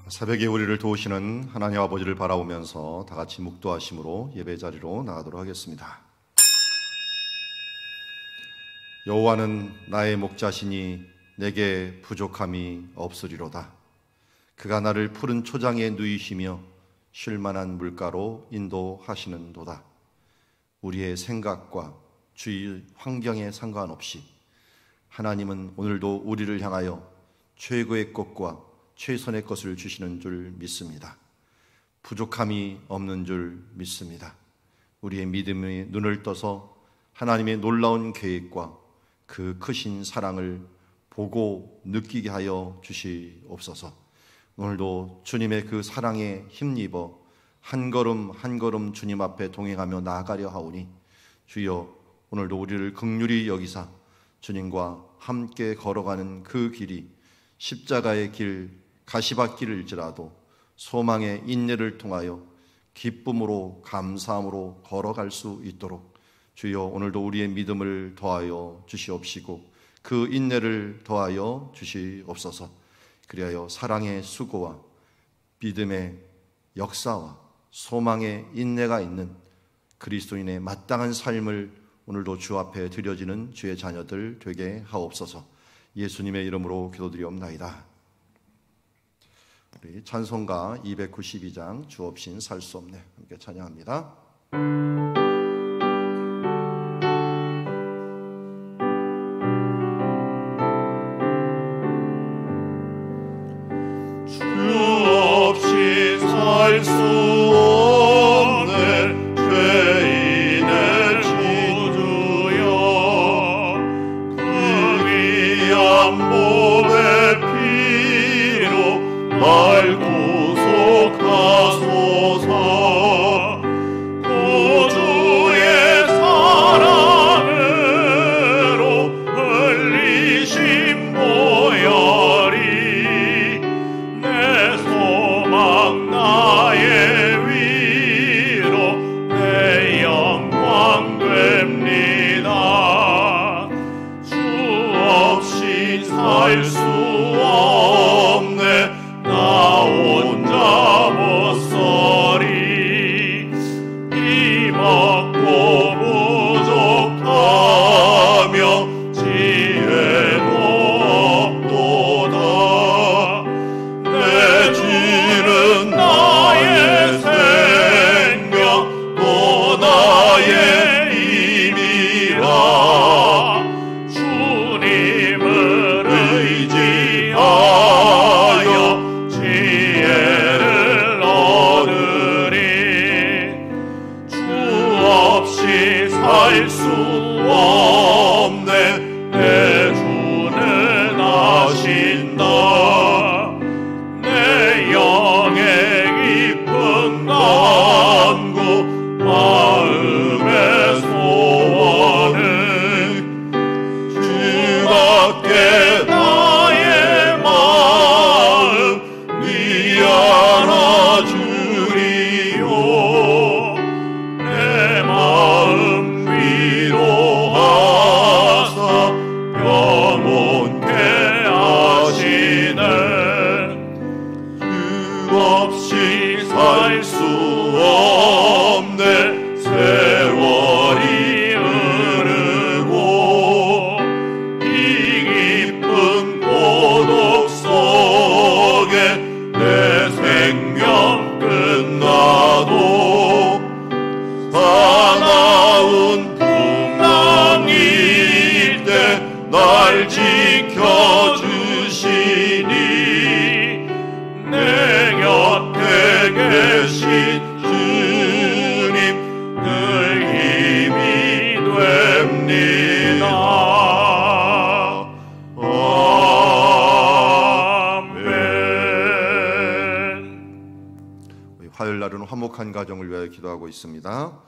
새벽에 우리를 도우시는 하나님 아버지를 바라보면서 다 같이 묵도하심으로 예배 자리로 나가도록 하겠습니다. 여호와는 나의 목자시니 내게 부족함이 없으리로다. 그가 나를 푸른 초장에 누이시며 쉴만한 물가로 인도하시는도다. 우리의 생각과 주위 환경에 상관없이 하나님은 오늘도 우리를 향하여 최고의 것과 최선의 것을 주시는 줄 믿습니다. 부족함이 없는 줄 믿습니다. 우리의 믿음의 눈을 떠서 하나님의 놀라운 계획과 그 크신 사랑을 보고 느끼게 하여 주시옵소서. 오늘도 주님의 그 사랑에 힘입어 한 걸음 한 걸음 주님 앞에 동행하며 나아가려 하오니 주여, 오늘도 우리를 긍휼히 여기사 주님과 함께 걸어가는 그 길이 십자가의 길, 가시밭길일지라도 소망의 인내를 통하여 기쁨으로 감사함으로 걸어갈 수 있도록 주여, 오늘도 우리의 믿음을 더하여 주시옵시고 그 인내를 더하여 주시옵소서. 그리하여 사랑의 수고와 믿음의 역사와 소망의 인내가 있는 그리스도인의 마땅한 삶을 오늘도 주 앞에 드려지는 주의 자녀들 되게 하옵소서. 예수님의 이름으로 기도드리옵나이다. 우리 찬송가 292장 주 없인 살 수 없네 함께 찬양합니다. 주 없이 살 수 없네 죄인의 구주여, 그 귀한 몸의 피로 날 구속하소서. 구주의 사랑으로 흘리신 보혈이 내 소망 나의 위로 내 영광 됩니다. 주 없이 살 수 없네 나 혼자 못서리. 힘없고 부족하며 지혜도 없도다. 내 죄는 나의 생명 또 나의 힘이라. 주님을 의지하여 지혜를 얻으리. 주 없이 살 수 없네 내 주는 아신다. 내 영의 깊은 간구 마음의 소원은 주밖에 나의 마음 위안아 주리요. 내 마음 위로하사 영원케 하시네. 주 없이 살 수 없네 세월이 흐르고 이 깊은 고독 속에 내 생명 끝나도 사나운 풍랑일 때 날 지켜주시니 내 곁에 계신 주님 늘 힘이 됩니다. 아멘. 화요일 날은 화목한 가정을 위하여 기도하고 있습니다.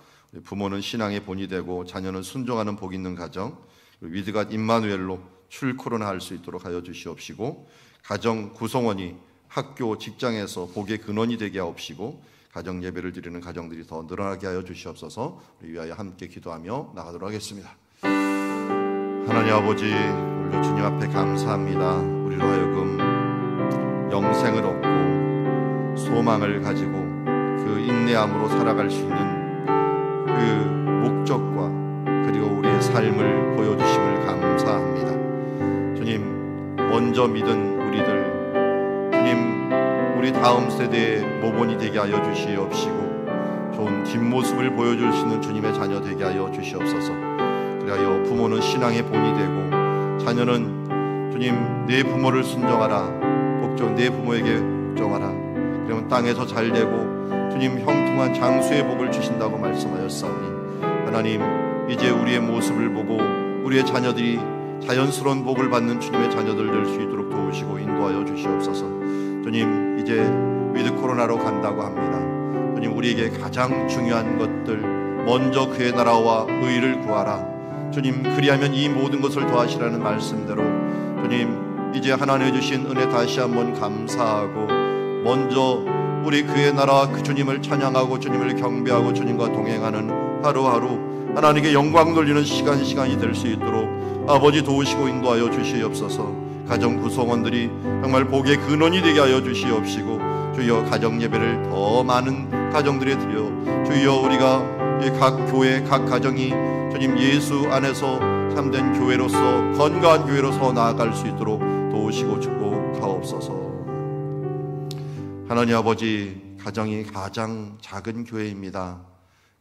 부모는 신앙의 본이 되고 자녀는 순종하는 복 있는 가정, 위드가 임마누엘로 출코로나 할 수 있도록 하여 주시옵시고, 가정 구성원이 학교 직장에서 복의 근원이 되게 하옵시고, 가정 예배를 드리는 가정들이 더 늘어나게 하여 주시옵소서. 우리 위하여 함께 기도하며 나가도록 하겠습니다. 하나님 아버지, 오늘도 주님 앞에 감사합니다. 우리로 하여금 영생을 얻고 소망을 가지고 그 인내함으로 살아갈 수 있는 그 목적과 그리고 우리의 삶을 보여주심을 감사합니다. 주님, 먼저 믿은 우리들, 주님, 우리 다음 세대의 모본이 되게 하여 주시옵시고 좋은 뒷모습을 보여줄 수 있는 주님의 자녀 되게 하여 주시옵소서. 그리하여 부모는 신앙의 본이 되고 자녀는 주님, 내 부모를 순종하라, 복종 내 부모에게 복종하라. 그러면 땅에서 잘 되고 주님, 형통한 장수의 복을 주신다고 말씀하였사오니 하나님, 이제 우리의 모습을 보고 우리의 자녀들이 자연스러운 복을 받는 주님의 자녀들 될 수 있도록 도우시고 인도하여 주시옵소서. 주님, 이제 위드 코로나로 간다고 합니다. 주님, 우리에게 가장 중요한 것들, 먼저 그의 나라와 의를 구하라. 주님, 그리하면 이 모든 것을 더하시라는 말씀대로 주님, 이제 하나님의 주신 은혜 다시 한번 감사하고 먼저 우리 그의 나라와 그 주님을 찬양하고 주님을 경배하고 주님과 동행하는 하루하루 하나님께 영광 돌리는 시간이 될 수 있도록 아버지 도우시고 인도하여 주시옵소서. 가정 구성원들이 정말 복의 근원이 되게 하여 주시옵시고 주여, 가정 예배를 더 많은 가정들에 드려 주여, 우리가 각 교회 각 가정이 주님 예수 안에서 참된 교회로서 건강한 교회로서 나아갈 수 있도록 도우시고 축복하옵소서. 하나님 아버지, 가정이 가장 작은 교회입니다.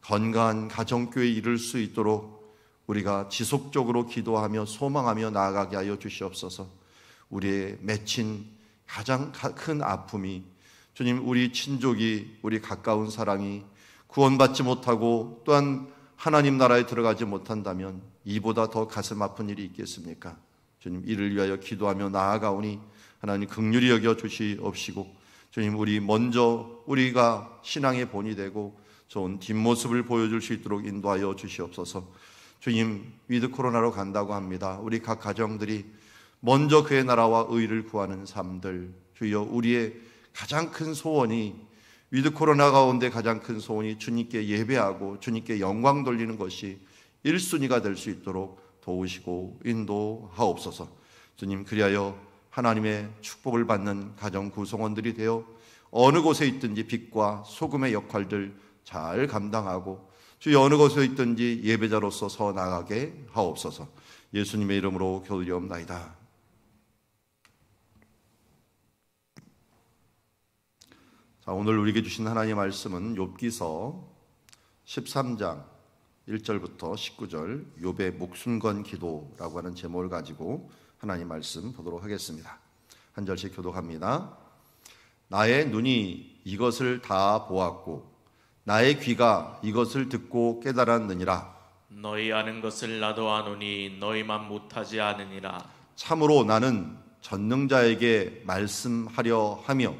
건강한 가정교회에 이를 수 있도록 우리가 지속적으로 기도하며 소망하며 나아가게 하여 주시옵소서. 우리의 맺힌 가장 큰 아픔이 주님, 우리 친족이, 우리 가까운 사람이 구원받지 못하고 또한 하나님 나라에 들어가지 못한다면 이보다 더 가슴 아픈 일이 있겠습니까? 주님, 이를 위하여 기도하며 나아가오니 하나님 긍휼히 여겨 주시옵시고 주님, 우리 먼저 우리가 신앙의 본이 되고 좋은 뒷모습을 보여줄 수 있도록 인도하여 주시옵소서. 주님, 위드 코로나로 간다고 합니다. 우리 각 가정들이 먼저 그의 나라와 의를 구하는 삶들, 주여, 우리의 가장 큰 소원이, 위드 코로나 가운데 가장 큰 소원이 주님께 예배하고 주님께 영광 돌리는 것이 1순위가 될 수 있도록 도우시고 인도하옵소서. 주님, 그리하여 하나님의 축복을 받는 가정 구성원들이 되어 어느 곳에 있든지 빛과 소금의 역할들 잘 감당하고 주여, 어느 곳에 있든지 예배자로서 서 나가게 하옵소서. 예수님의 이름으로 기도드리옵나이다. 자, 오늘 우리에게 주신 하나님의 말씀은 욥기서 13장 1절부터 19절 욥의 목숨 건 기도라고 하는 제목을 가지고 하나님 말씀 보도록 하겠습니다. 한 절씩 교독합니다. 나의 눈이 이것을 다 보았고 나의 귀가 이것을 듣고 깨달았느니라. 너희 아는 것을 나도 아노니 너희만 못하지 않으니라. 참으로 나는 전능자에게 말씀하려 하며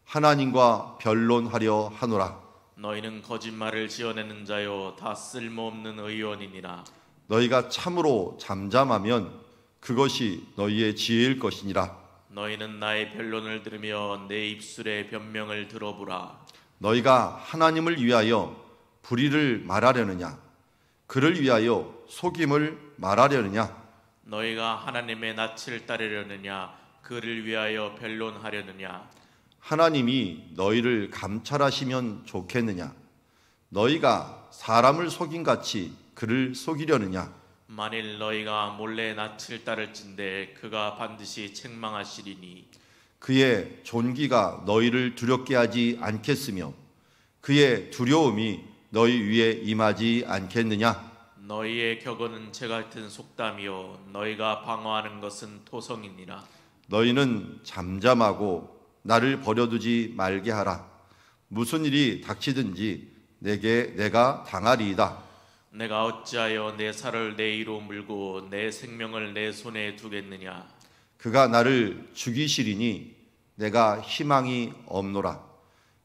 하나님과 변론하려 하노라. 너희는 거짓말을 지어내는 자요 다 쓸모없는 의원이니라. 너희가 참으로 잠잠하면 그것이 너희의 지혜일 것이니라. 너희는 나의 변론을 들으며 내 입술의 변명을 들어보라. 너희가 하나님을 위하여 불의를 말하려느냐? 그를 위하여 속임을 말하려느냐? 너희가 하나님의 낯을 따르려느냐? 그를 위하여 변론하려느냐? 하나님이 너희를 감찰하시면 좋겠느냐? 너희가 사람을 속임같이 그를 속이려느냐? 만일 너희가 몰래 낯을 따를진대 그가 반드시 책망하시리니 그의 존귀가 너희를 두렵게 하지 않겠으며 그의 두려움이 너희 위에 임하지 않겠느냐? 너희의 격언은 재같은 속담이요 너희가 방어하는 것은 토성이니라. 너희는 잠잠하고 나를 버려두지 말게 하라. 무슨 일이 닥치든지 내가 당하리이다. 내가 어찌하여 내 살을 내 이로 물고 내 생명을 내 손에 두겠느냐? 그가 나를 죽이시리니 내가 희망이 없노라.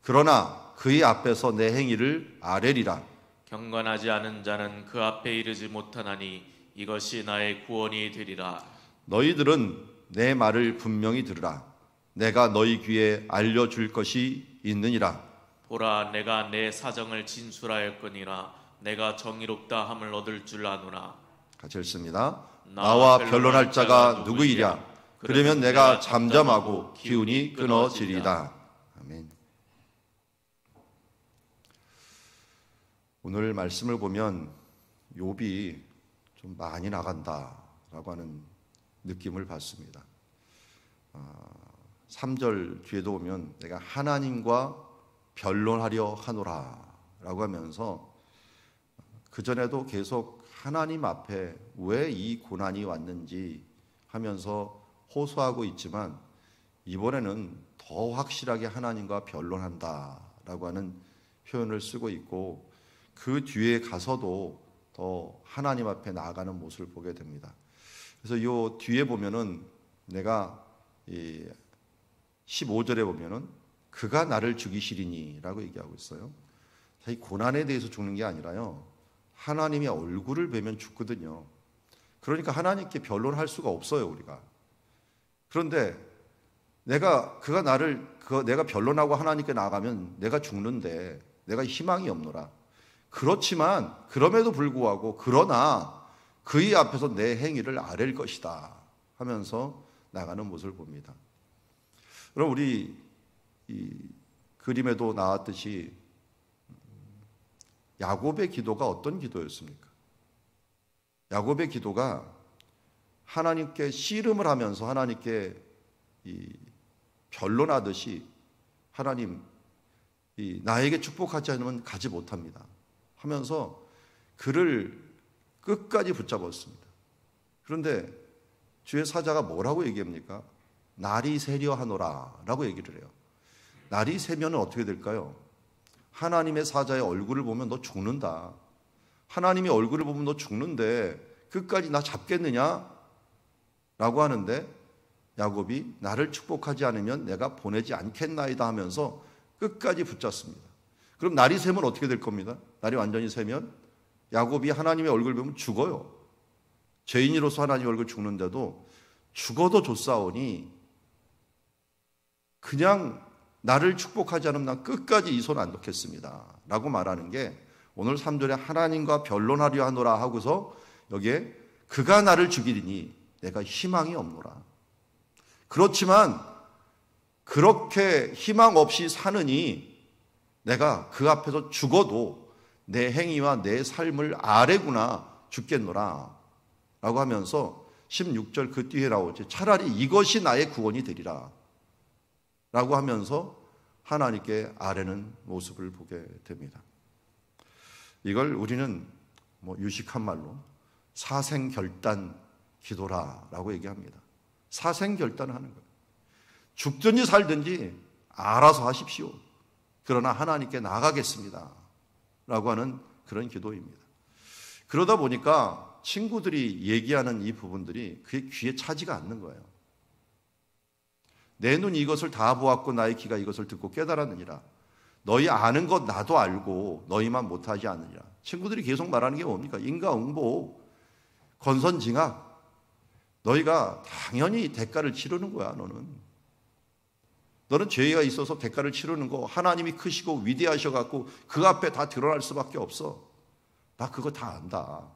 그러나 그의 앞에서 내 행위를 아뢰리라. 경건하지 않은 자는 그 앞에 이르지 못하나니 이것이 나의 구원이 되리라. 너희들은 내 말을 분명히 들으라. 내가 너희 귀에 알려줄 것이 있느니라. 보라, 내가 내 사정을 진술하였거니와 내가 정의롭다 함을 얻을 줄 아노라. 같이 읽습니다. 나와 변론할 자가 누구이랴? 그러면 내가 잠잠하고 기운이 끊어지리다. 아멘. 오늘 말씀을 보면 욥이 좀 많이 나간다라고 하는 느낌을 받습니다. 3절 뒤에도 보면 내가 하나님과 변론하려 하노라 라고 하면서 그전에도 계속 하나님 앞에 왜 이 고난이 왔는지 하면서 호소하고 있지만 이번에는 더 확실하게 하나님과 변론한다라고 하는 표현을 쓰고 있고 그 뒤에 가서도 더 하나님 앞에 나아가는 모습을 보게 됩니다. 그래서 이 뒤에 보면은 내가 15절에 보면은 그가 나를 죽이시리니 라고 얘기하고 있어요. 이 고난에 대해서 죽는 게 아니라요, 하나님의 얼굴을 뵈면 죽거든요. 그러니까 하나님께 변론할 수가 없어요, 우리가. 그런데 내가 변론하고 하나님께 나아가면 내가 죽는데 내가 희망이 없노라. 그렇지만 그럼에도 불구하고 그러나 그의 앞에서 내 행위를 아랠 것이다 하면서 나가는 모습을 봅니다. 그럼 우리 이 그림에도 나왔듯이 야곱의 기도가 어떤 기도였습니까? 야곱의 기도가 하나님께 씨름을 하면서 하나님께 변론하듯이 하나님 나에게 축복하지 않으면 가지 못합니다 하면서 그를 끝까지 붙잡았습니다. 그런데 주의 사자가 뭐라고 얘기합니까? 날이 새려 하노라 라고 얘기를 해요. 날이 새면 어떻게 될까요? 하나님의 사자의 얼굴을 보면 너 죽는다. 하나님의 얼굴을 보면 너 죽는데 끝까지 나 잡겠느냐? 라고 하는데 야곱이 나를 축복하지 않으면 내가 보내지 않겠나이다 하면서 끝까지 붙잡습니다. 그럼 날이 새면 어떻게 될 겁니다? 날이 완전히 새면 야곱이 하나님의 얼굴을 보면 죽어요. 죄인으로서 하나님의 얼굴 죽는데도 죽어도 좋사오니 그냥 나를 축복하지 않으면 난 끝까지 이 손 안 놓겠습니다 라고 말하는 게 오늘 3절에 하나님과 변론하려 하노라 하고서 여기에 그가 나를 죽이리니 내가 희망이 없노라. 그렇지만 그렇게 희망 없이 사느니 내가 그 앞에서 죽어도 내 행위와 내 삶을 아뢰구나 죽겠노라 라고 하면서 16절 그 뒤에 나오지 차라리 이것이 나의 구원이 되리라 라고 하면서 하나님께 아뢰는 모습을 보게 됩니다. 이걸 우리는 유식한 말로 사생결단 기도라라고 얘기합니다. 사생결단을 하는 거예요. 죽든지 살든지 알아서 하십시오. 그러나 하나님께 나가겠습니다 라고 하는 그런 기도입니다. 그러다 보니까 친구들이 얘기하는 이 부분들이 그의 귀에 차지가 않는 거예요. 내 눈이 이것을 다 보았고 나의 귀가 이것을 듣고 깨달았느니라. 너희 아는 것 나도 알고 너희만 못하지 않느니라. 친구들이 계속 말하는 게 뭡니까? 인과응보, 권선징악. 너희가 당연히 대가를 치르는 거야. 너는 죄가 있어서 대가를 치르는 거. 하나님이 크시고 위대하셔갖고 그 앞에 다 드러날 수밖에 없어. 나 그거 다 안다.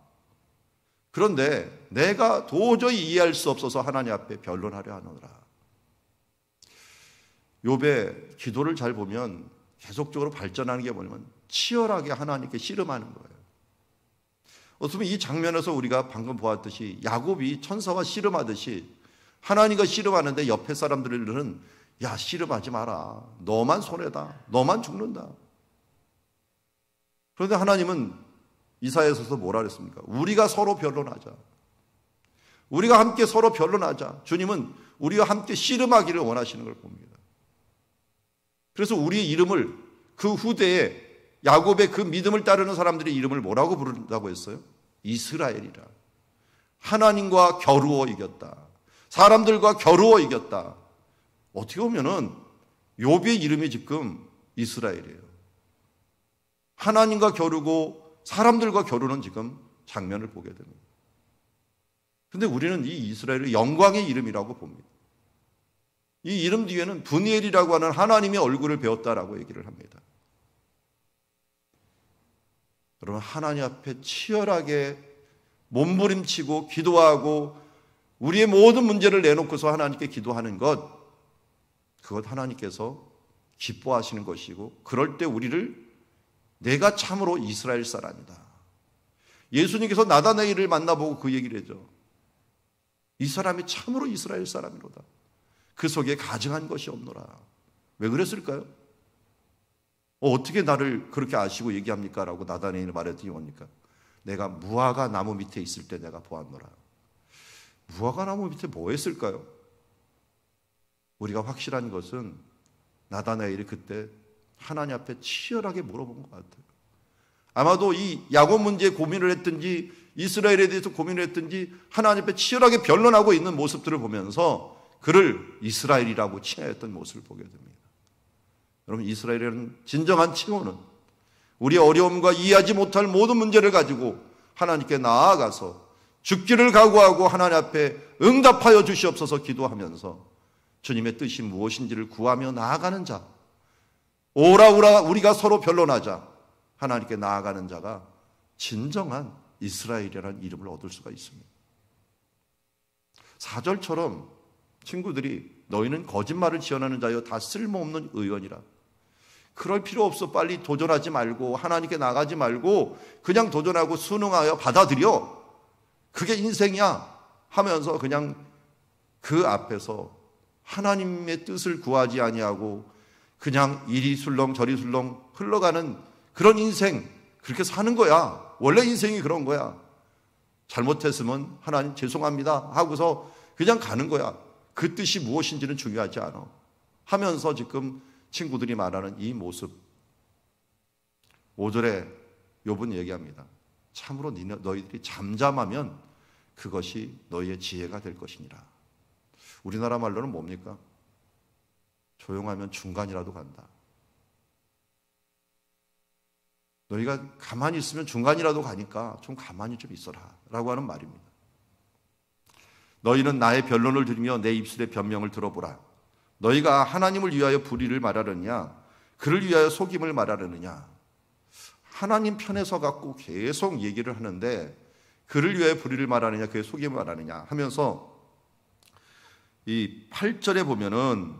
그런데 내가 도저히 이해할 수 없어서 하나님 앞에 변론하려 하노라. 욥의 기도를 잘 보면 계속적으로 발전하는 게 뭐냐면 치열하게 하나님께 씨름하는 거예요. 어쩌면 이 장면에서 우리가 방금 보았듯이 야곱이 천사와 씨름하듯이 하나님과 씨름하는데 옆에 사람들은 야 씨름하지 마라. 너만 손해다. 너만 죽는다. 그런데 하나님은 이사야서에서 뭐라 그랬습니까? 우리가 서로 변론하자. 우리가 함께 서로 변론하자. 주님은 우리와 함께 씨름하기를 원하시는 걸 봅니다. 그래서 우리의 이름을 그 후대에 야곱의 그 믿음을 따르는 사람들의 이름을 뭐라고 부른다고 했어요? 이스라엘이라. 하나님과 겨루어 이겼다. 사람들과 겨루어 이겼다. 어떻게 보면은 욥의 이름이 지금 이스라엘이에요. 하나님과 겨루고 사람들과 겨루는 지금 장면을 보게 됩니다. 그런데 우리는 이 이스라엘을 영광의 이름이라고 봅니다. 이 이름 뒤에는 분이엘이라고 하는 하나님의 얼굴을 배웠다라고 얘기를 합니다. 여러분, 하나님 앞에 치열하게 몸부림치고 기도하고 우리의 모든 문제를 내놓고서 하나님께 기도하는 것, 그것 하나님께서 기뻐하시는 것이고 그럴 때 우리를 내가 참으로 이스라엘 사람이다. 예수님께서 나다나엘을 만나보고 그 얘기를 하죠. 이 사람이 참으로 이스라엘 사람이로다. 그 속에 가증한 것이 없노라. 왜 그랬을까요? 어떻게 나를 그렇게 아시고 얘기합니까? 라고 나다나엘이 말했더니 뭡니까? 내가 무화과 나무 밑에 있을 때 내가 보았노라. 무화과 나무 밑에 뭐 했을까요? 우리가 확실한 것은 나다나엘이 그때 하나님 앞에 치열하게 물어본 것 같아요. 아마도 이 야곱 문제에 고민을 했든지 이스라엘에 대해서 고민을 했든지 하나님 앞에 치열하게 변론하고 있는 모습들을 보면서 그를 이스라엘이라고 칭하였던 모습을 보게 됩니다. 여러분, 이스라엘이라는 진정한 칭호는 우리의 어려움과 이해하지 못할 모든 문제를 가지고 하나님께 나아가서 죽기를 각오하고 하나님 앞에 응답하여 주시옵소서 기도하면서 주님의 뜻이 무엇인지를 구하며 나아가는 자, 오라 우리가 서로 변론하자 하나님께 나아가는 자가 진정한 이스라엘이라는 이름을 얻을 수가 있습니다. 4절처럼 친구들이 너희는 거짓말을 지어내는 자여 다 쓸모없는 의원이라. 그럴 필요 없어. 빨리 도전하지 말고 하나님께 나가지 말고 그냥 도전하고 순응하여 받아들여. 그게 인생이야 하면서 그냥 그 앞에서 하나님의 뜻을 구하지 아니하고 그냥 이리 술렁 저리 술렁 흘러가는 그런 인생, 그렇게 사는 거야. 원래 인생이 그런 거야. 잘못했으면 하나님 죄송합니다 하고서 그냥 가는 거야. 그 뜻이 무엇인지는 중요하지 않아 하면서 지금 친구들이 말하는 이 모습. 5절에 욥은 얘기합니다. 참으로 너희들이 잠잠하면 그것이 너희의 지혜가 될 것이니라. 우리나라 말로는 뭡니까? 조용하면 중간이라도 간다. 너희가 가만히 있으면 중간이라도 가니까 좀 가만히 좀 있어라 라고 하는 말입니다. 너희는 나의 변론을 들으며 내 입술의 변명을 들어보라. 너희가 하나님을 위하여 불의를 말하느냐 그를 위하여 속임을 말하느냐. 하나님 편에 서 갖고 계속 얘기를 하는데 그를 위하여 불의를 말하느냐 그의 속임을 말하느냐 하면서 이 8절에 보면은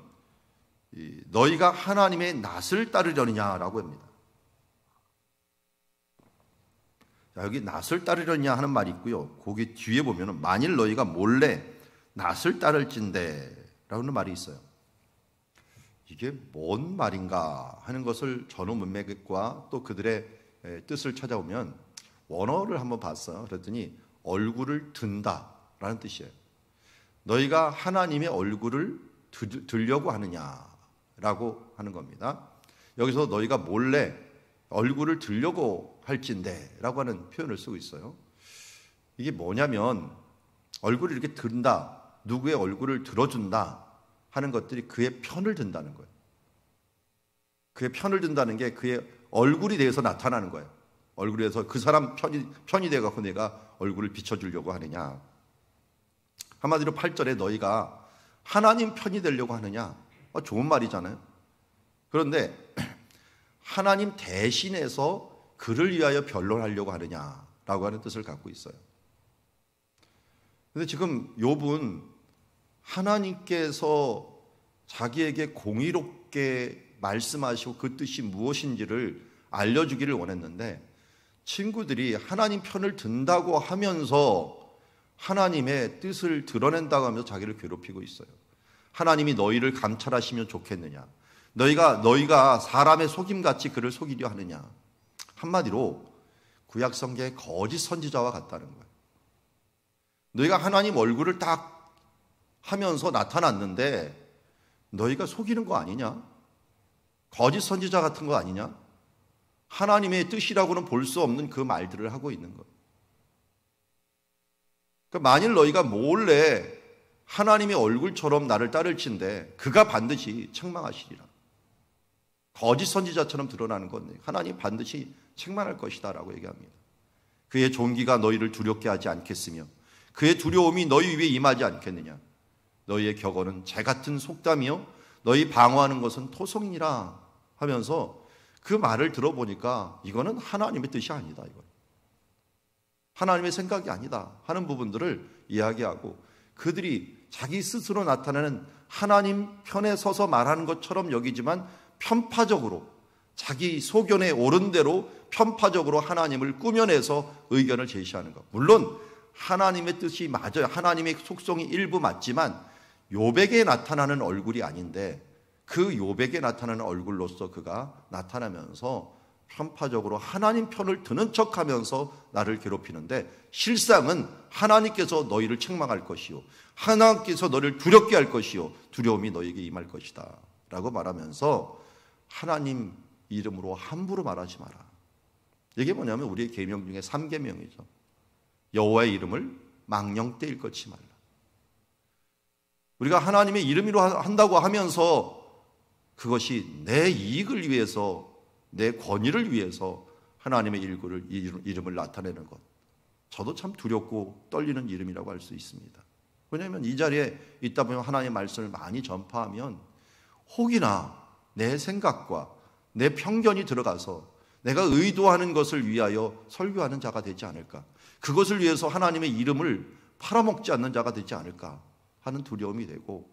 너희가 하나님의 낯을 따르려느냐라고 합니다. 자, 여기 낯을 따르려냐 하는 말이 있고요. 거기 뒤에 보면은 만일 너희가 몰래 낯을 따를진대 라는 말이 있어요. 이게 뭔 말인가 하는 것을 전후 문맥과 또 그들의 뜻을 찾아보면 원어를 한번 봤어요. 그랬더니 얼굴을 든다라는 뜻이에요. 너희가 하나님의 얼굴을 들려고 하느냐라고 하는 겁니다. 여기서 너희가 몰래 얼굴을 들려고 할진대 라고 하는 표현을 쓰고 있어요. 이게 뭐냐면 얼굴을 이렇게 든다, 누구의 얼굴을 들어준다 하는 것들이 그의 편을 든다는 거예요. 그의 편을 든다는 게 그의 얼굴이 대해서 나타나는 거예요. 얼굴에서 그 사람 편이 돼갖고 내가 얼굴을 비춰주려고 하느냐. 한마디로 8절에 너희가 하나님 편이 되려고 하느냐. 좋은 말이잖아요. 그런데 하나님 대신해서 그를 위하여 변론하려고 하느냐라고 하는 뜻을 갖고 있어요. 그런데 지금 욥은 하나님께서 자기에게 공의롭게 말씀하시고 그 뜻이 무엇인지를 알려주기를 원했는데 친구들이 하나님 편을 든다고 하면서 하나님의 뜻을 드러낸다고 하면서 자기를 괴롭히고 있어요. 하나님이 너희를 감찰하시면 좋겠느냐. 너희가 사람의 속임같이 그를 속이려 하느냐. 한마디로 구약 성경의 거짓 선지자와 같다는 거예요. 너희가 하나님 얼굴을 딱 하면서 나타났는데 너희가 속이는 거 아니냐? 거짓 선지자 같은 거 아니냐? 하나님의 뜻이라고는 볼 수 없는 그 말들을 하고 있는 거예요. 그러니까 만일 너희가 몰래 하나님의 얼굴처럼 나를 따를진대 그가 반드시 책망하시리라. 거짓 선지자처럼 드러나는 건 하나님 반드시 책망할 것이다 라고 얘기합니다. 그의 존귀가 너희를 두렵게 하지 않겠으며 그의 두려움이 너희 위에 임하지 않겠느냐. 너희의 격언은 재같은 속담이요 너희 방어하는 것은 토성이니라 하면서 그 말을 들어보니까 이거는 하나님의 뜻이 아니다. 이건 하나님의 생각이 아니다 하는 부분들을 이야기하고 그들이 자기 스스로 나타내는 하나님 편에 서서 말하는 것처럼 여기지만 편파적으로 자기 소견에 옳은 대로 편파적으로 하나님을 꾸며내서 의견을 제시하는 것. 물론 하나님의 뜻이 맞아요. 하나님의 속성이 일부 맞지만 욥에게 나타나는 얼굴이 아닌데 그 욥에게 나타나는 얼굴로서 그가 나타나면서 편파적으로 하나님 편을 드는 척하면서 나를 괴롭히는데 실상은 하나님께서 너희를 책망할 것이요 하나님께서 너를 두렵게 할 것이요 두려움이 너에게 임할 것이다 라고 말하면서 하나님 이름으로 함부로 말하지 마라. 이게 뭐냐면 우리의 계명 중에 3계명이죠. 여호와의 이름을 망령되 일컫지 말라. 우리가 하나님의 이름으로 한다고 하면서 그것이 내 이익을 위해서 내 권위를 위해서 하나님의 이름을 나타내는 것, 저도 참 두렵고 떨리는 이름이라고 할 수 있습니다. 왜냐하면 이 자리에 있다 보면 하나님의 말씀을 많이 전파하면 혹이나 내 생각과 내 편견이 들어가서 내가 의도하는 것을 위하여 설교하는 자가 되지 않을까, 그것을 위해서 하나님의 이름을 팔아먹지 않는 자가 되지 않을까 하는 두려움이 되고,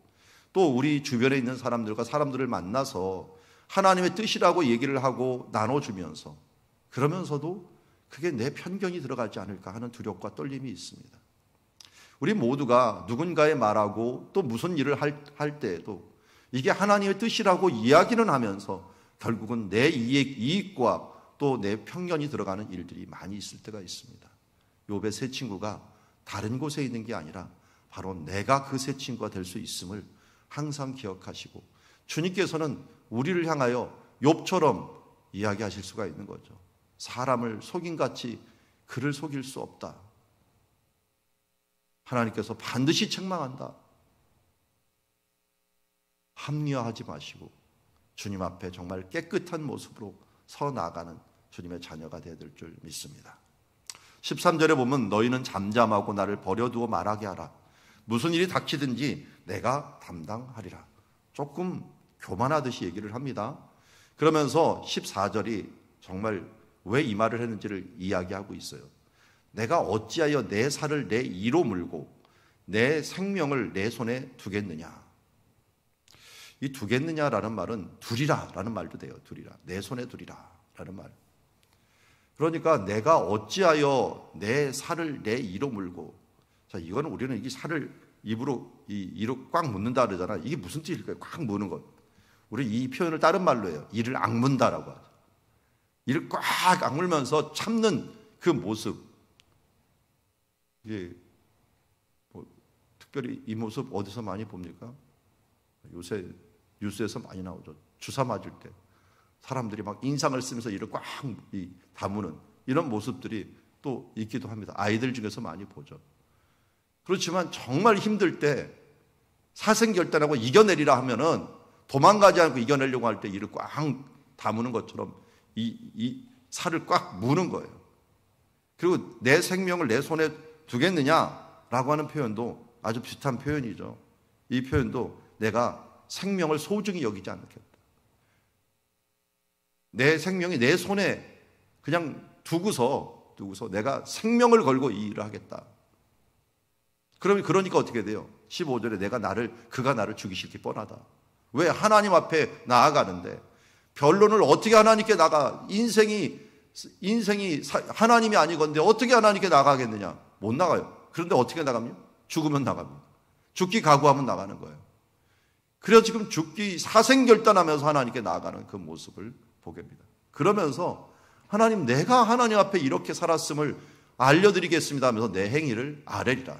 또 우리 주변에 있는 사람들을 만나서 하나님의 뜻이라고 얘기를 하고 나눠주면서 그러면서도 그게 내 편견이 들어가지 않을까 하는 두려움과 떨림이 있습니다. 우리 모두가 누군가의 말하고 또 무슨 일을 할 때에도 이게 하나님의 뜻이라고 이야기는 하면서 결국은 내 이익과 또 내 편견이 들어가는 일들이 많이 있을 때가 있습니다. 욥의 세 친구가 다른 곳에 있는 게 아니라 바로 내가 그 세 친구가 될 수 있음을 항상 기억하시고, 주님께서는 우리를 향하여 욥처럼 이야기하실 수가 있는 거죠. 사람을 속임같이 그를 속일 수 없다. 하나님께서 반드시 책망한다. 합리화하지 마시고 주님 앞에 정말 깨끗한 모습으로 서 나가는 주님의 자녀가 되어야 될 줄 믿습니다. 13절에 보면 너희는 잠잠하고 나를 버려두어 말하게 하라. 무슨 일이 닥치든지 내가 담당하리라. 조금 교만하듯이 얘기를 합니다. 그러면서 14절이 정말 왜 이 말을 했는지를 이야기하고 있어요. 내가 어찌하여 내 살을 내 이로 물고 내 생명을 내 손에 두겠느냐. 이 두겠느냐라는 말은 두리라라는 말도 돼요. 두리라. 내 손에 두리라라는 말. 그러니까 내가 어찌하여 내 살을 내 이로 물고, 자, 이거는 우리는 이 살을 입으로 이로 꽉 묻는다 그러잖아. 이게 무슨 뜻일까요? 꽉 무는 것. 우리 이 표현을 다른 말로 해요. 이를 악문다라고 하죠. 이를 꽉 악물면서 참는 그 모습. 이게 뭐 특별히 이 모습 어디서 많이 봅니까? 요새 뉴스에서 많이 나오죠. 주사 맞을 때 사람들이 막 인상을 쓰면서 이를 꽉 다무는 이런 모습들이 또 있기도 합니다. 아이들 중에서 많이 보죠. 그렇지만 정말 힘들 때 사생결단하고 이겨내리라 하면은 도망가지 않고 이겨내려고 할 때 이를 꽉 다무는 것처럼 이 살을 꽉 무는 거예요. 그리고 내 생명을 내 손에 두겠느냐라고 하는 표현도 아주 비슷한 표현이죠. 이 표현도 내가 생명을 소중히 여기지 않겠다. 내 생명이 내 손에 그냥 두고서 내가 생명을 걸고 이 일을 하겠다. 그러니까 어떻게 돼요? 15절에 그가 나를 죽이실 게 뻔하다. 왜? 하나님 앞에 나아가는데 변론을 어떻게 하나님께 나가? 인생이 하나님이 아니건데 어떻게 하나님께 나가겠느냐? 못 나가요. 그런데 어떻게 나갑니까? 죽으면 나갑니다. 죽기 각오하면 나가는 거예요. 그래서 지금 죽기 사생결단하면서 하나님께 나아가는 그 모습을 보게 됩니다. 그러면서 하나님, 내가 하나님 앞에 이렇게 살았음을 알려드리겠습니다 하면서 내 행위를 아뢰리라.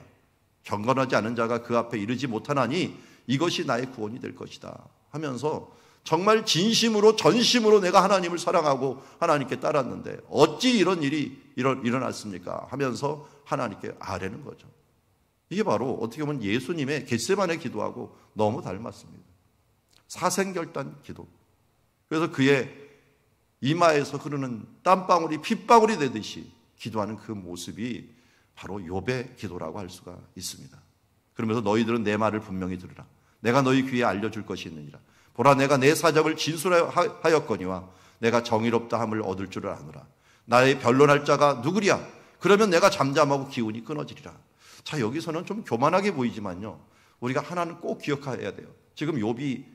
경건하지 않은 자가 그 앞에 이르지 못하나니 이것이 나의 구원이 될 것이다 하면서 정말 진심으로 전심으로 내가 하나님을 사랑하고 하나님께 따랐는데 어찌 이런 일이 일어났습니까 하면서 하나님께 아뢰는 거죠. 이게 바로 어떻게 보면 예수님의 겟세마네 기도하고 너무 닮았습니다. 사생결단 기도. 그래서 그의 이마에서 흐르는 땀방울이 핏방울이 되듯이 기도하는 그 모습이 바로 욥의 기도라고 할 수가 있습니다. 그러면서 너희들은 내 말을 분명히 들으라. 내가 너희 귀에 알려줄 것이 있느니라. 보라, 내가 내 사정을 진술하였거니와 내가 정의롭다 함을 얻을 줄을 아노라. 나의 변론할 자가 누구랴? 그러면 내가 잠잠하고 기운이 끊어지리라. 자, 여기서는 좀 교만하게 보이지만요, 우리가 하나는 꼭 기억해야 돼요. 지금 욥이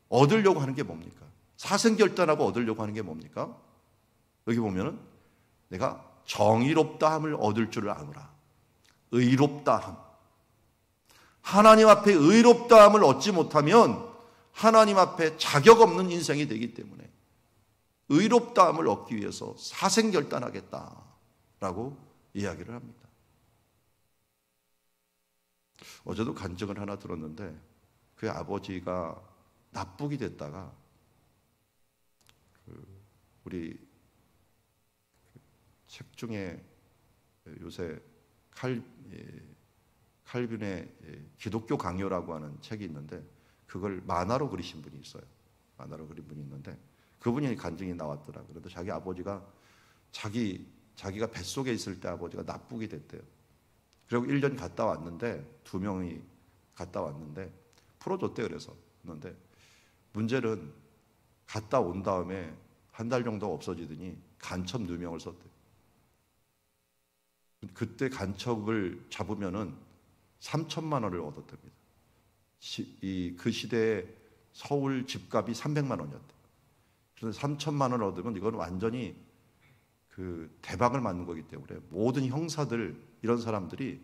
얻으려고 하는 게 뭡니까? 사생결단하고 얻으려고 하는 게 뭡니까? 여기 보면은 내가 정의롭다함을 얻을 줄을 아노라. 의롭다함. 하나님 앞에 의롭다함을 얻지 못하면 하나님 앞에 자격 없는 인생이 되기 때문에 의롭다함을 얻기 위해서 사생결단하겠다라고 이야기를 합니다. 어제도 간증을 하나 들었는데 그의 아버지가 납북이 됐다가 우리 책 중에 요새 칼빈의 기독교 강요라고 하는 책이 있는데 그걸 만화로 그리신 분이 있어요. 만화로 그린 분이 있는데 그분이 간증이 나왔더라고요. 그런데 자기 아버지가 자기가 뱃속에 있을 때 아버지가 납북이 됐대요. 그리고 1년 갔다 왔는데 2명이 갔다 왔는데 풀어줬대요. 그런데 문제는 갔다 온 다음에 한 달 정도 없어지더니 간첩 누명을 썼대요. 그때 간첩을 잡으면은 3천만 원을 얻었답니다. 그 시대에 서울 집값이 300만 원이었대요. 그래서 3천만 원을 얻으면 이건 완전히 대박을 맞는 거기 때문에 모든 형사들 이런 사람들이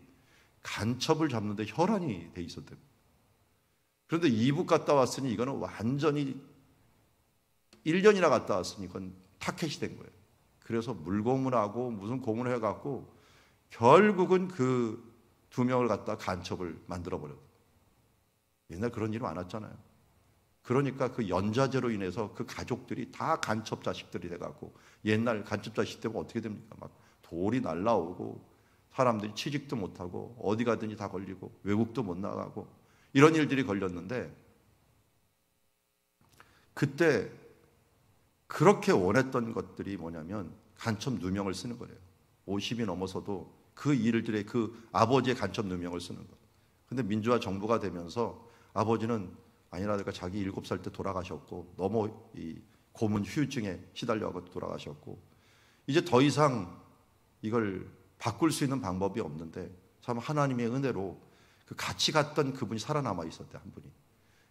간첩을 잡는데 혈안이 돼 있었대요. 그런데 이북 갔다 왔으니 이거는 완전히 1년이나 갔다 왔으니 이건 타켓이 된 거예요. 그래서 물고문하고 무슨 고문을 해갖고 결국은 그 2명을 갖다 간첩을 만들어버렸어요. 옛날 그런 일이 많았잖아요. 그러니까 그 연좌제로 인해서 그 가족들이 다 간첩 자식들이 돼갖고 옛날 간첩 자식 때문에 어떻게 됩니까? 막 돌이 날라오고 사람들이 취직도 못하고 어디 가든지 다 걸리고 외국도 못 나가고 이런 일들이 걸렸는데 그때 그렇게 원했던 것들이 뭐냐면 간첩 누명을 쓰는 거예요. 50이 넘어서도 그 일들의 그 아버지의 간첩 누명을 쓰는 거예요. 근데 민주화 정부가 되면서 아버지는 아니라니까 자기 7살 때 돌아가셨고 너무 이 고문 후유증에 시달려서 돌아가셨고 이제 더 이상 이걸 바꿀 수 있는 방법이 없는데 참 하나님의 은혜로 그 같이 갔던 그분이 살아남아 있었대. 한 분이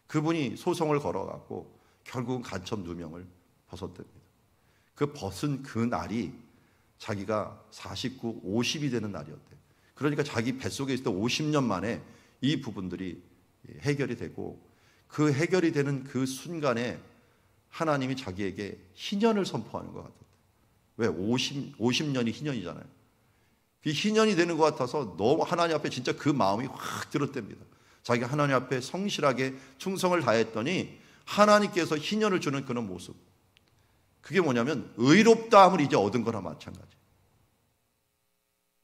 그분이 소송을 걸어갖고 결국은 간첩 누명을 벗었답니다. 그 벗은 그 날이 자기가 49, 50이 되는 날이었대. 그러니까 자기 뱃속에 있을 때 50년 만에 이 부분들이 해결이 되고 그 해결이 되는 그 순간에 하나님이 자기에게 희년을 선포하는 것 같았대. 왜? 50년이 희년이잖아요. 그 희년이 되는 것 같아서 너무 하나님 앞에 진짜 그 마음이 확 들었답니다. 자기가 하나님 앞에 성실하게 충성을 다했더니 하나님께서 희년을 주는 그런 모습. 그게 뭐냐면 의롭다함을 이제 얻은 거나 마찬가지.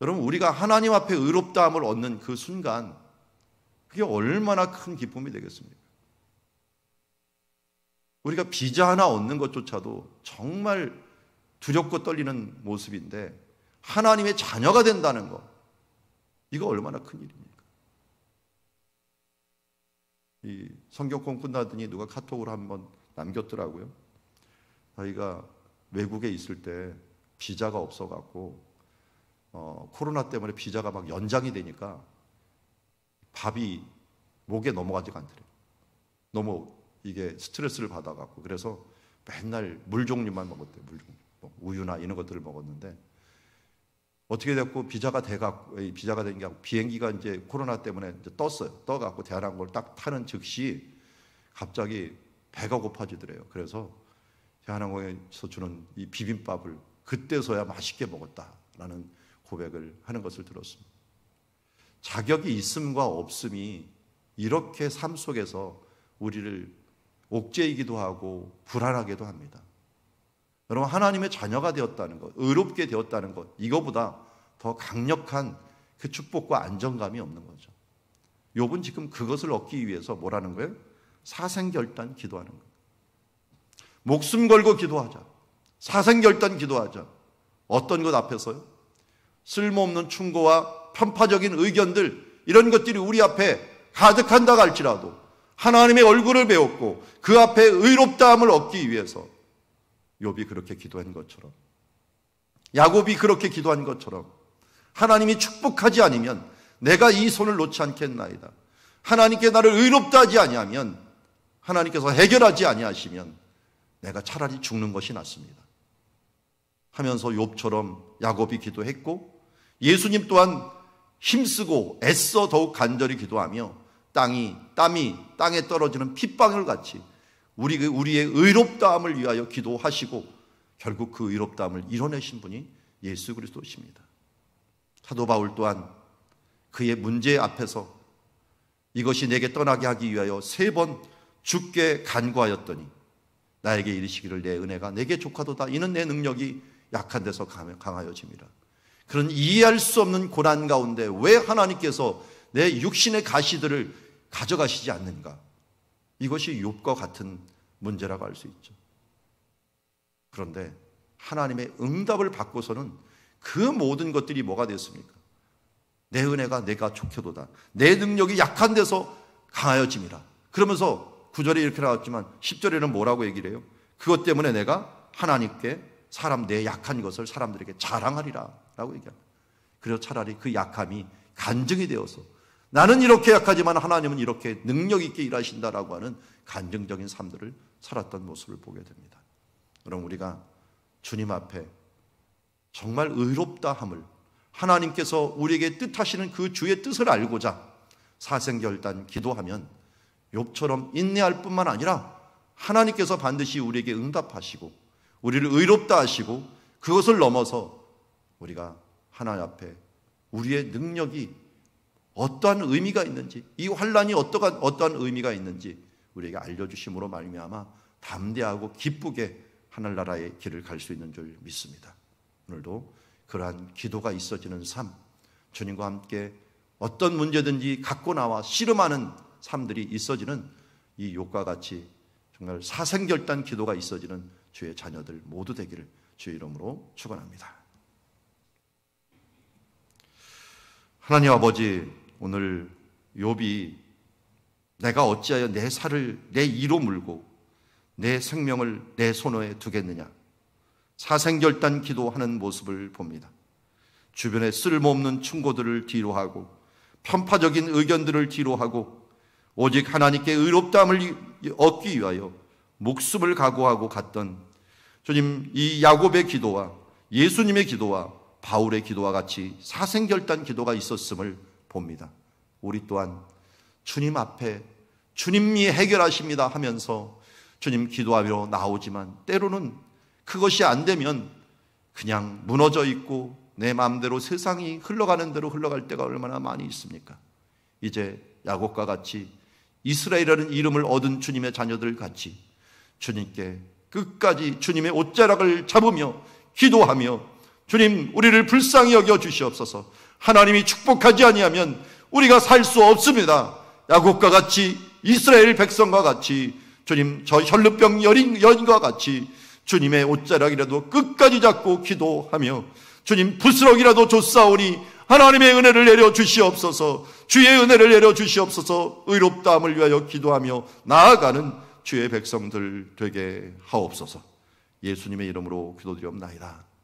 여러분 우리가 하나님 앞에 의롭다함을 얻는 그 순간 그게 얼마나 큰 기쁨이 되겠습니까? 우리가 비자 하나 얻는 것조차도 정말 두렵고 떨리는 모습인데 하나님의 자녀가 된다는 것, 이거 얼마나 큰 일입니까? 이 성경권 끝나더니 누가 카톡으로 한번 남겼더라고요. 저희가 외국에 있을 때 비자가 없어갖고 코로나 때문에 비자가 막 연장이 되니까 밥이 목에 넘어가지가 않더래요. 너무 이게 스트레스를 받아갖고 그래서 맨날 물 종류만 먹었대요. 물 종류, 우유나 이런 것들을 먹었는데 어떻게 됐고 비자가 된 게 아니고 비행기가 이제 코로나 때문에 이제 떴어요. 떠갖고 대한항공을 딱 타는 즉시 갑자기 배가 고파지더래요. 그래서 대한항공에서 주는 이 비빔밥을 그때서야 맛있게 먹었다라는 고백을 하는 것을 들었습니다. 자격이 있음과 없음이 이렇게 삶 속에서 우리를 옥죄이기도 하고 불안하게도 합니다. 여러분 하나님의 자녀가 되었다는 것, 의롭게 되었다는 것, 이거보다 더 강력한 그 축복과 안정감이 없는 거죠. 욥은 지금 그것을 얻기 위해서 뭐라는 거예요? 사생결단 기도하는 거예요. 목숨 걸고 기도하자. 사생결단 기도하자. 어떤 것 앞에서요? 쓸모없는 충고와 편파적인 의견들 이런 것들이 우리 앞에 가득한다 할지라도 하나님의 얼굴을 배웠고 그 앞에 의롭다함을 얻기 위해서 욥이 그렇게 기도한 것처럼 야곱이 그렇게 기도한 것처럼 하나님이 축복하지 않으면 내가 이 손을 놓지 않겠나이다. 하나님께 나를 의롭다 하지 아니하면 하나님께서 해결하지 아니하시면 내가 차라리 죽는 것이 낫습니다 하면서 욥처럼 야곱이 기도했고, 예수님 또한 힘쓰고 애써 더욱 간절히 기도하며 땀이 땅에 떨어지는 핏방울 같이 우리의 의롭다함을 위하여 기도하시고 결국 그 의롭다함을 이뤄내신 분이 예수 그리스도이십니다. 사도 바울 또한 그의 문제 앞에서 이것이 내게 떠나게 하기 위하여 3번 죽게 간구하였더니 나에게 이르시기를 내 은혜가 내게 족하도다. 이는 내 능력이 약한 데서 강하여짐이라. 그런 이해할 수 없는 고난 가운데 왜 하나님께서 내 육신의 가시들을 가져가시지 않는가? 이것이 욥과 같은 문제라고 할 수 있죠. 그런데 하나님의 응답을 받고서는 그 모든 것들이 뭐가 됐습니까? 내 은혜가 내가 족해도다. 내 능력이 약한 데서 강하여짐이라. 그러면서 9절에 이렇게 나왔지만 10절에는 뭐라고 얘기를 해요? 그것 때문에 내가 하나님께 내 약한 것을 사람들에게 자랑하리라 라고 얘기합니다. 그래서 차라리 그 약함이 간증이 되어서 나는 이렇게 약하지만 하나님은 이렇게 능력 있게 일하신다라고 하는 간증적인 삶들을 살았던 모습을 보게 됩니다. 그럼 우리가 주님 앞에 정말 의롭다함을, 하나님께서 우리에게 뜻하시는 그 주의 뜻을 알고자 사생결단 기도하면 욥처럼 인내할 뿐만 아니라 하나님께서 반드시 우리에게 응답하시고 우리를 의롭다 하시고, 그것을 넘어서 우리가 하나님 앞에 우리의 능력이 어떠한 의미가 있는지, 이 환난이 어떠한 의미가 있는지 우리에게 알려주심으로 말미암아 담대하고 기쁘게 하늘나라의 길을 갈 수 있는 줄 믿습니다. 오늘도 그러한 기도가 있어지는 삶, 주님과 함께 어떤 문제든지 갖고 나와 씨름하는 삶들이 있어지는 이 욥과 같이 정말 사생결단 기도가 있어지는 주의 자녀들 모두 되기를 주의 이름으로 축원합니다. 하나님 아버지, 오늘 욥이 내가 어찌하여 내 살을 내 이로 물고 내 생명을 내 손에 두겠느냐, 사생결단 기도하는 모습을 봅니다. 주변에 쓸모없는 충고들을 뒤로하고 편파적인 의견들을 뒤로하고 오직 하나님께 의롭다함을 얻기 위하여 목숨을 각오하고 갔던 주님, 이 야곱의 기도와 예수님의 기도와 바울의 기도와 같이 사생결단 기도가 있었음을 봅니다. 우리 또한 주님 앞에 주님이 해결하십니다 하면서 주님 기도하러 나오지만 때로는 그것이 안 되면 그냥 무너져 있고 내 마음대로 세상이 흘러가는 대로 흘러갈 때가 얼마나 많이 있습니까? 이제 야곱과 같이 이스라엘이라는 이름을 얻은 주님의 자녀들 같이 주님께 끝까지 주님의 옷자락을 잡으며 기도하며 주님, 우리를 불쌍히 여겨 주시옵소서. 하나님이 축복하지 아니하면 우리가 살 수 없습니다. 야곱과 같이 이스라엘 백성과 같이 주님, 저 혈루병 여인과 같이 주님의 옷자락이라도 끝까지 잡고 기도하며 주님, 부스럭이라도 줬사오니 하나님의 은혜를 내려 주시옵소서. 주의 은혜를 내려 주시옵소서. 의롭다함을 위하여 기도하며 나아가는 주의 백성들 되게 하옵소서. 예수님의 이름으로 기도드리옵나이다.